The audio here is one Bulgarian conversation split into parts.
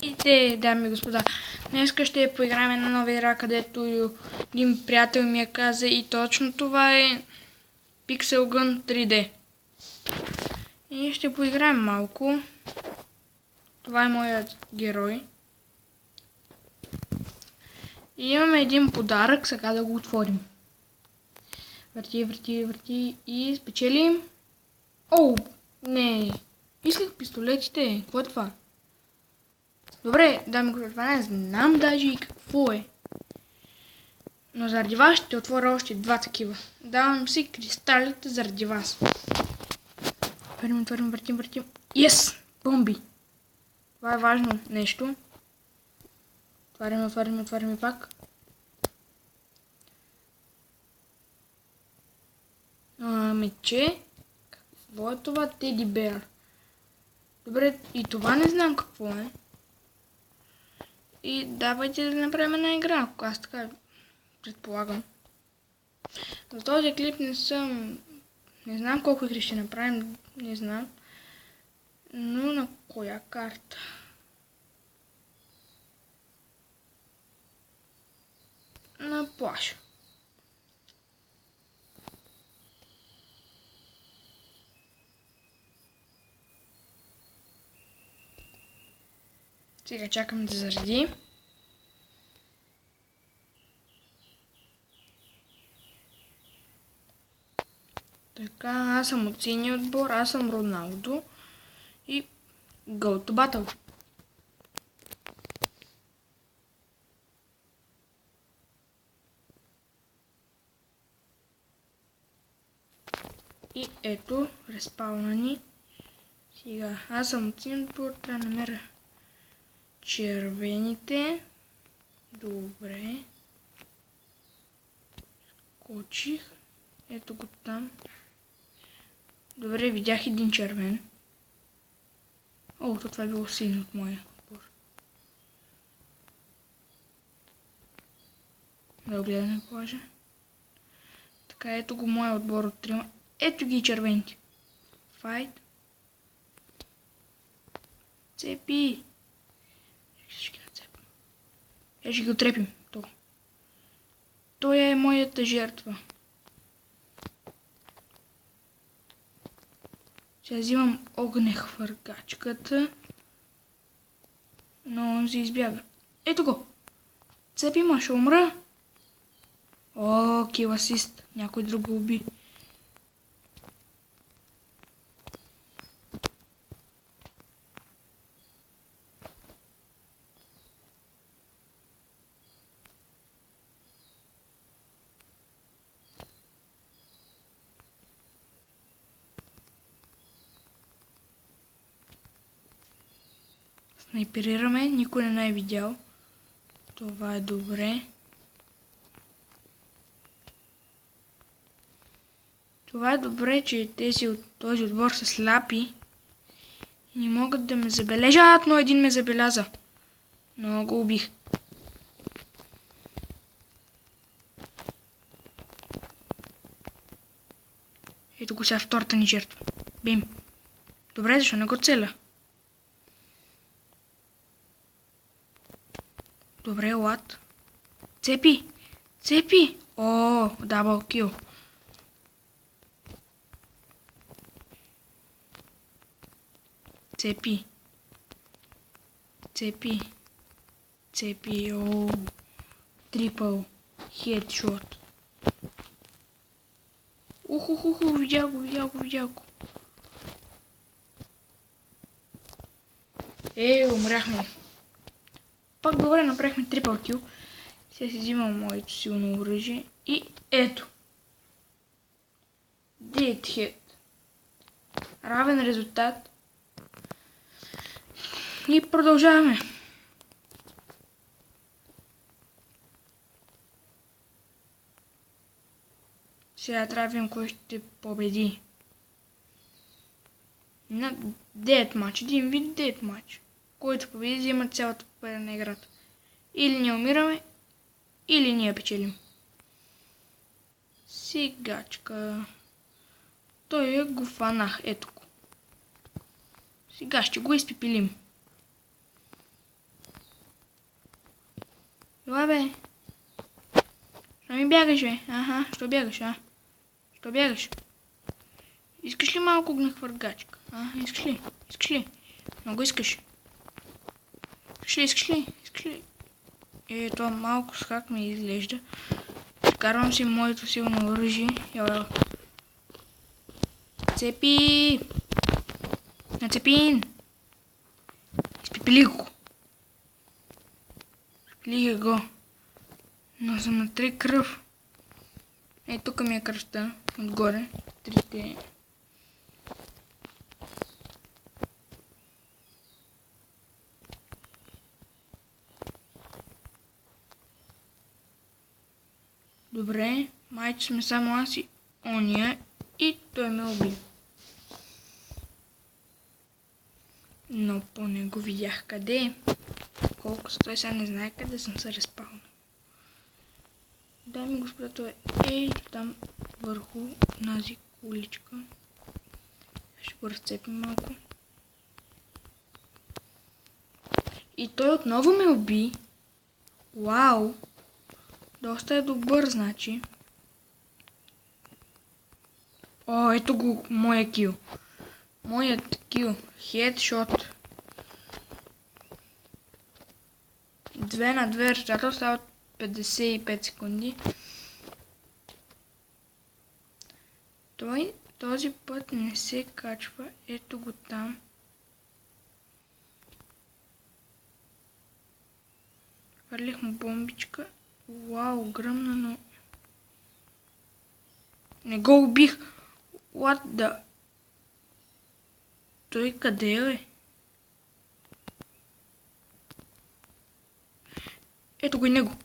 И те, дами и господа, днеска ще поиграем една нова игра, където един приятел ми я каза и точно това е Pixel Gun 3D. И ще поиграем малко. Това е моят герой. И имаме един подарък, сега да го отворим. Върти, върти, върти и спечелим. О, не, исках пистолетите, какво е това? Добре, дами и господа, не знам даже и какво е. Но заради вас ще отворя още два такива. Давам си кристалите заради вас. Отварим, въртим. Yes! Бомби! Това е важно нещо. Отваряме пак. Мече. Какво е това? Теди Беар. Добре, и това не знам какво е. И давайте да направим една игра, ако аз така предполагам. За този клип не знам колко игри ще направим, не знам. Но на коя карта? На плаша. Сега чакам да заради. Така, аз съм от синия отбор, аз съм Роналдо и Go to Battle. И ето, респауна ни. Сега, аз съм от синия отбор, трябва да намеря червените. Добре. Скочих. Ето го там. Добре, видях един червен. О, това е било син от моя отбор. Да гледаме плажа. Така, ето го моя отбор от трима. Ето ги червените. Файт. Цепи. Ще ги нацепим. Ще ги отрепим. Той е моята жертва. Сега взимам огнехвъргачката. Но он се избяга. Ето го. Цепи ма, ще умра. О, кил асист. Някой друг го уби. Снайперираме, никой не е видял. Това е добре. Това е добре, че тези от този отбор са слапи и не могат да ме забележат, но един ме забеляза. Но го убих. Ето го сега втората ни жертва. Бим. Добре, защо не го целя? Добре, лад. Цепи! Цепи! О, дабъл кил. Цепи. Цепи. Цепи. О, трипъл. Хедшот. Уху, видях го. Умряхме. Пак добре, направихме трипъл кил. Сега си взимам моето силно оръжие. И ето. Dead hit. Равен резултат. И продължаваме. Сега трябва да видим кой ще победи. На дед матч. Един вид дед матч. Който победи, взима цялата победа на играта. Или ние умираме, или ние печелим. Сегачка. Той го фанах. Ето го. Сега ще го изпипилим. Ела, бе. Що ми бягаш, бе? Аха, що бягаш, а? Що бягаш? Искаш ли малко огнехвъргачка? Искаш ли? Искаш ли? Много искаш. Искаш ли? Това малко с хак ми изглежда. Карвам си моето силно оръжие. Ела. Цепи! Нацепин! Изпипили го. Изпипили го. Но съм на 3 кръв. Тук ми е кръвта. Отгоре. Трите. Добре. Майче сме само аз и ония. И той ме уби. Но поне го видях къде е. Колко стой, сега не знае къде съм се разпалнал. Дами и господа, той е там върху тази куличка. Ще го разцепим малко. И той отново ме уби. Вау! Доста е добър, значи. О, ето го моя кил. Моят кил. Хедшот. 2 на 2 резултата стават 55 секунди. Този път не се качва. Ето го там. Хвърлих му бомбичка. Вау, гръмна, но... Не го убих. What the... Той къде е? Ето го и него.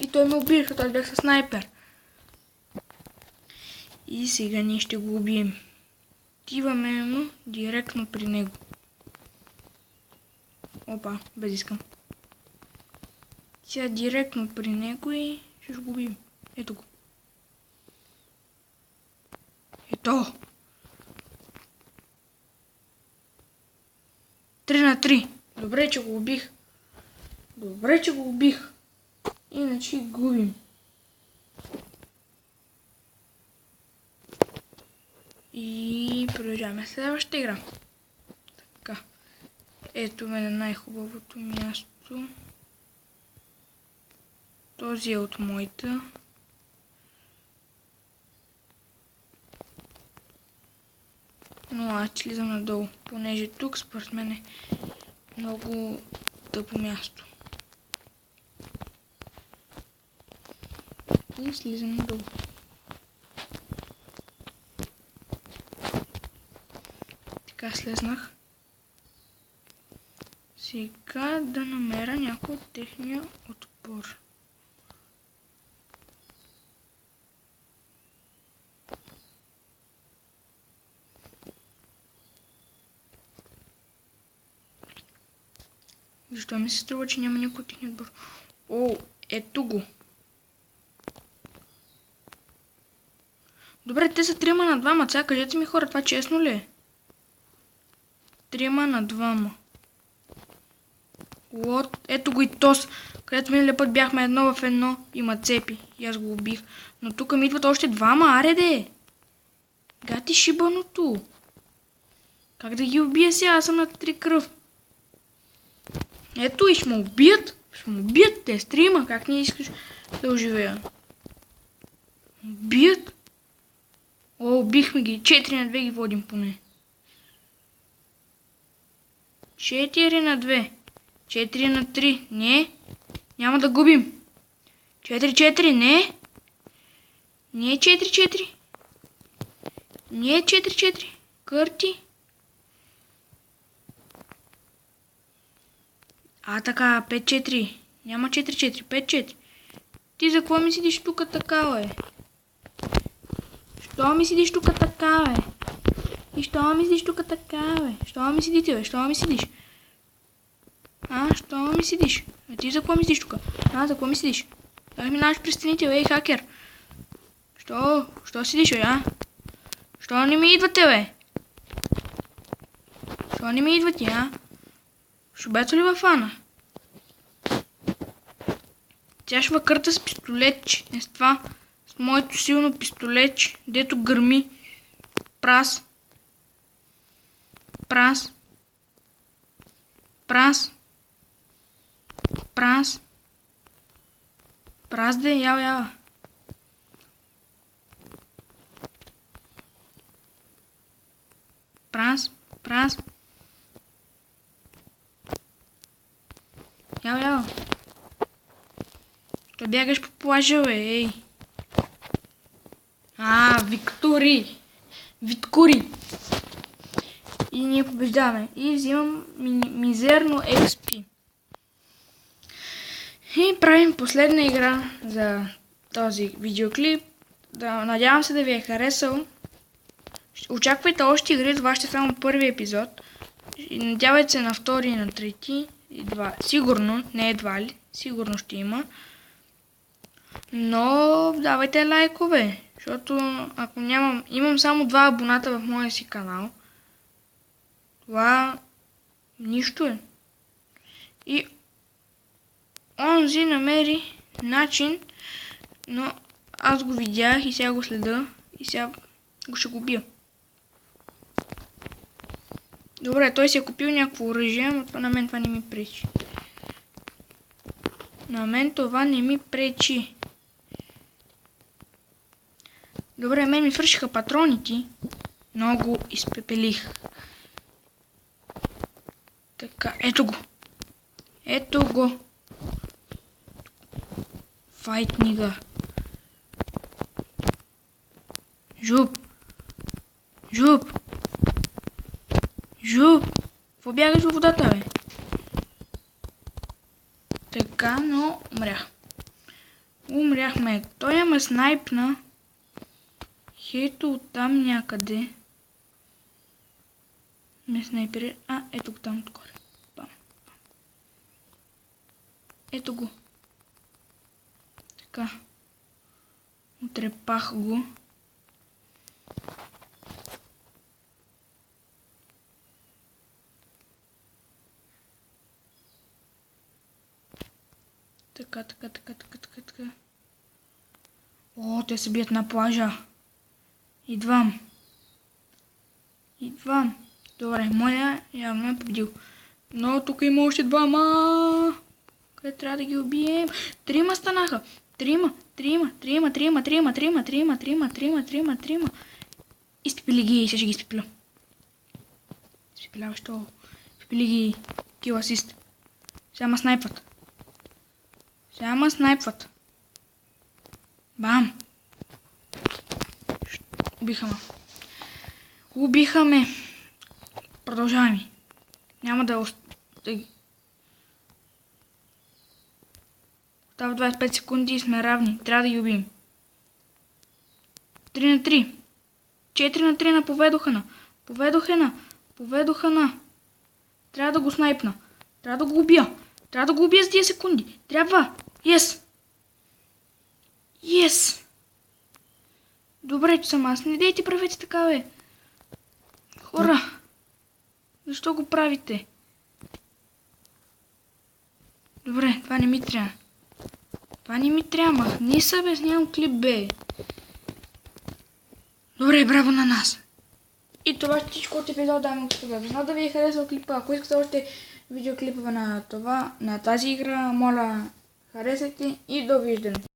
И той ме уби, защото аз бях със снайпер. И сега ние ще го убием. Отиваме му директно при него. Опа, без искам. Сега директно при него и ще го убием. Ето го. Ето! 3 на 3. Добре, че го убих. Иначе губим. И продължаваме следващата игра. Така. Ето ме на най-хубавото място. Този е от моята. Но аз слизам надолу, понеже тук според мен е много тъпо място. И слизам надолу. Така слезнах. Сега да намеря някой от техния отпор. Защо ми се струва, че няма никой от техния отбор? О, ето го. Добре, те са 3 на 2, сега кажете ми хора, това честно ли е? 3 на 2. What? Ето го и тос, където миналия път бяхме 1 в 1, има цепи и аз го убих. Но тук ми идват още 2, аре де! Гати шибаното! Как да ги убия сега? Аз съм на 3 кръв. Ето и ще ме убият. Те стрима. Как не искаш да оживея? Убият? О, убихме ги. 4 на 2 ги водим поне. 4 на 2. 4 на 3. Не. Няма да губим. 4-4. Не. Не е 4-4. Не е 4-4. Кърти. Така, 5-4. Няма 4-4, 5-4. Ти за какво ми седиш тук така, бе? Що ми седиш тук така, бе? И що ми седиш тук така, бе? Що ми седите, бе? Що ми седиш? Що ми седиш? Ти за какво ми седиш тук? За какво ми седиш? Как минаваш през стените, бе, хакер? Що седиш, бе, Що не ми идвате, бе? Що не ми идвате, Шубето ли във фана? Тя ще въкърта с пистолетче. Не с това. С моето силно пистолетче, дето гърми. Прас. Прас. Прас. Прас. Прас де, ява. Прас. Прас. Ява. Той бягаш по плажа, бе, ей. Виктори. Виткури. И ние побеждаваме. И взимам мизерно XP. И правим последна игра за този видеоклип. Надявам се да ви е харесал. Очаквайте още игри, това ще е само първи епизод. И надявайте се на втори и на трети. Сигурно, не едва ли, сигурно ще има. Но давайте лайкове, защото ако имам само 2 абоната в моя си канал. Това нищо е. И онзи намери начин, но аз го видях и сега го следа и сега го ще го бия. Добре, той си е купил някакво оръжие, но на мен това не ми пречи. На мен това не ми пречи. Добре, мен ми свършиха патроните. Много изпепелих. Така, ето го. Ето го. Файт нига. Жуп. Жуп. Жуп. Какво бягаш във водата, бе? Така, но умрях. Умряхме. Той ме снайпна. Ето оттам някъде. Ме снайпери. Ето го там отгоре. Бам. Ето го. Така. Отрепах го. Така. О, те се бият на плажа. Идвам. Добре, моя явно е победил. Но тук има още 2. Къде трябва да ги убием? 3 станаха. 3. Изпипили ги, ще ги изпипля. Изпипляваш то. Изпипили ги. Кил асист. Сега ма снайпват. Бам. Убиха ме. Продължаваме. Няма да Остава 25 секунди и сме равни. Трябва да ги убием. 3 на 3. 4 на 3 на поведоха на. Трябва да го снайпна. Трябва да го убия. Трябва да го убия с 10 секунди. Трябва. Yes. Добре, че съм аз. Не дейте правете така, бе. Хора. Защо го правите? Добре, това не ми трябва. Махни се, бе, нямам клип, бе. Добре, браво на нас. И това ще всичко от епизода, дами и господа. Знам да ви е харесал клипа. Ако искате още видеоклипове на тази игра, моля, харесайте и довиждане.